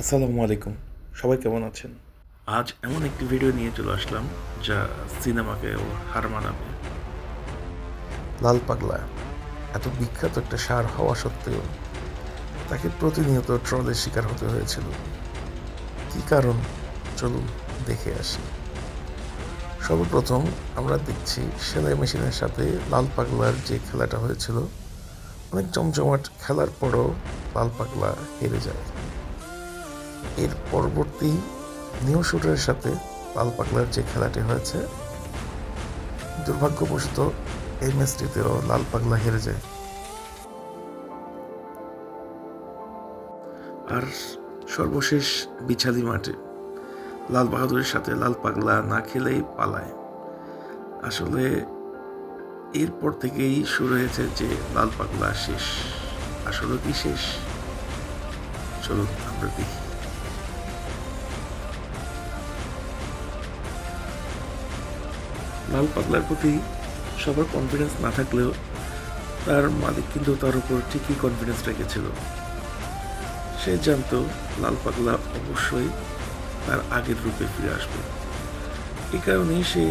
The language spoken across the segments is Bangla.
আসসালামু আলাইকুম। সবাই কেমন আছেন? আজ এমন একটি ভিডিও নিয়ে চলে আসলাম যা সিনেমাকেও হার মানাবে। লাল পাগলা এত বিখ্যাত একটা ষাঁড় হওয়া সত্ত্বেও তাকে প্রতিনিয়ত ট্রলের শিকার হতে হয়েছিল। কী কারণ? চলুন দেখে আসি। সর্বপ্রথম আমরা দেখছি সেলাই মেশিনের সাথে লাল পাগলার যে খেলাটা হয়েছিল, অনেক জমজমাট খেলার পরও লাল পাগলা হেরে যায়। এর পরবর্তী নিউ শুটারের সাথে লাল পাগলার যে খেলাটি হয়েছে, দুর্ভাগ্যবশত এই ম্যাচটিতেও লাল পাগলা হেরে যায়। আর সর্বশেষ বিছালি মাঠে লাল বাহাদুরের সাথে লাল পাগলা না খেলেই পালায়। আসলে এরপর থেকেই শুরু হয়েছে যে লাল পাগলা শেষ। আসলে কি শেষ? চলুন আমরা দেখি। লাল পাগলার প্রতি সবার কনফিডেন্স না থাকলেও তার মালিক কিন্তু তার উপর ঠিকই কনফিডেন্স রেখেছিল। সে জানতো লাল পাগলা অবশ্যই তার আগের রূপে ফিরে আসবে। এই কারণেই সে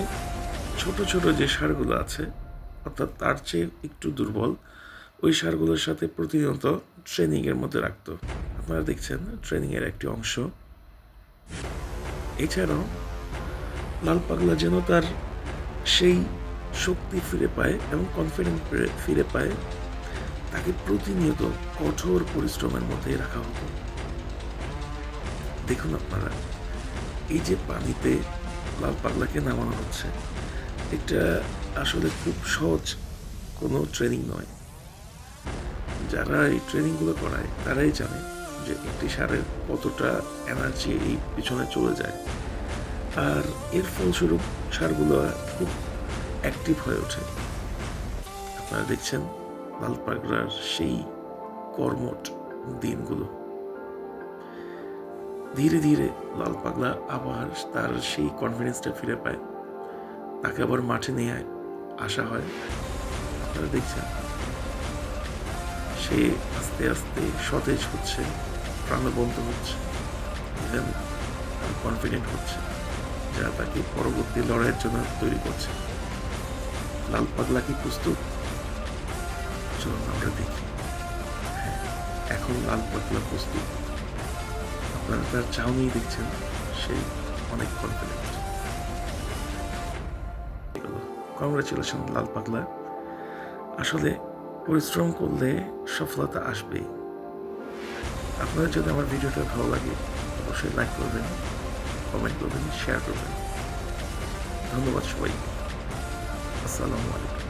ছোট ছোট যে ষাঁড়গুলো আছে, অর্থাৎ তার চেয়ে একটু দুর্বল, ওই ষাঁড়গুলোর সাথে প্রতিনিয়ত ট্রেনিংয়ের মধ্যে রাখত। আপনারা দেখছেন ট্রেনিংয়ের একটি অংশ। এছাড়াও লাল পাগলা যেন তার সেই শক্তি ফিরে পায় এবং কনফিডেন্স ফিরে পায়, তাকে প্রতিনিয়ত কঠোর পরিশ্রমের মধ্যে রাখা হতো। দেখুন আপনারা, এই যে পানিতে লাল পাগলাকে নামানো হচ্ছে, এটা আসলে খুব সহজ কোনো ট্রেনিং নয়। যারা এই ট্রেনিংগুলো করায় তারাই জানে যে একটি ষাঁড়ের কতটা এনার্জি এই পিছনে চলে যায়। আর এর ফলস্বরূপ ষাঁড়গুলো খুব অ্যাক্টিভ হয়ে ওঠে। আপনারা দেখছেন লাল পাগলার সেই কর্মঠ দিনগুলো। ধীরে ধীরে লাল পাগলা আবার তার সেই কনফিডেন্সটা ফিরে পায়। তাকে আবার মাঠে নিয়ে আসা হয়। আপনারা দেখছেন সে আস্তে আস্তে সতেজ হচ্ছে, প্রাণবন্ত হচ্ছে, ইভেন কনফিডেন্ট হচ্ছে, যা তাকে পরবর্তী লড়াইয়ের জন্য তৈরি করছে। লাল পাগলা কি প্রস্তুত? চলুন আমরা দেখি। হ্যাঁ, এখন লাল পাগলা প্রস্তুত। আপনারা তার চাউনি দেখছেন, সে অনেক কনফিডেন্ট। কংগ্রেচুলেশন লাল পাগলা। আসলে পরিশ্রম করলে সফলতা আসবেই। আপনার যদি আমার ভিডিওটা ভালো লাগে অবশ্যই লাইক করবেন, কমেন্ট করবেন, শেয়ার করবেন। ধন্যবাদ সবাইকে। আসসালামু আলাইকুম।